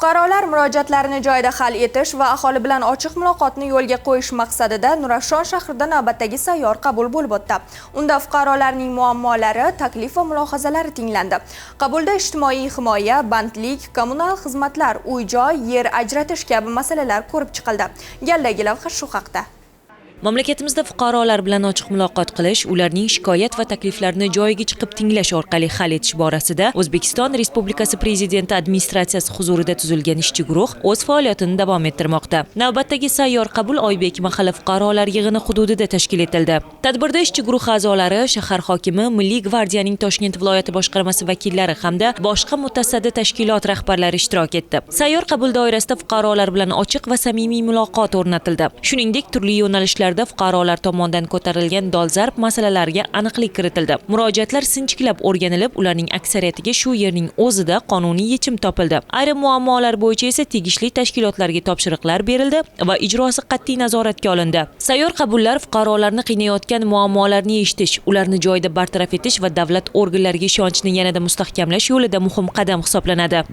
Fuqarolar murojaatlarini joyida hal etish va aholi bilan ochiq muloqotni yo'lga qo'yish maqsadida Nurafshon shahrida navbatdagi sayyor qabul bo'lib o'tdi. Unda fuqarolarning muammolari, taklif va mulohazalari tinglandi. Qabulda ijtimoiy himoya, bandlik, kommunal xizmatlar, uy-joy, yer ajratish kabi masalalar ko'rib chiqildi. Galdagi lavha shu haqda. Mamlakatimizda fuqarolar bilan ochiq muloqot qilish, ularning shikoyat va takliflarini joyiga chiqib tinglash orqali hal etish borasida O'zbekiston Respublikasi Prezidenti administratsiyasi huzurida tuzilgan ishchi guruh o'z faoliyatini davom ettirmoqda. Navbatdagi sayyor qabul Oybek mahalla fuqarolar yig'ini hududida tashkil etildi. Tadbirda ishchi guruh a'zolari, shahar hokimi, Milliy gvardiyaning Toshkent viloyati boshqarmasi vakillari hamda boshqa mutasaddi tashkilot rahbarlari ishtirok etdi. Sayyor qabul doirasida fuqarolar bilan ochiq va samimiy muloqot o'rnatildi. Shuningdek, turli yo'nalishlar fuqarolar tomonidan ko'tarilgan dolzarb masalalarga aniqlik kiritildi. Murojaatlar sinchiklab o'rganilib, ularning aksariyatiga shu yerning o'zida qonuniy yechim topildi. Ayrim muammolar bo'yicha esa tegishli tashkilotlarga topshiriqlar berildi va ijrosi qat'iy nazoratga olindi. Sayyor qabullar fuqarolarni qiynayotgan muammolarni eshitish, ularni joyida bartaraf etish va davlat organlariga ishonchni yanada mustahkamlash yo'lida muhim qadam hisoblanadi.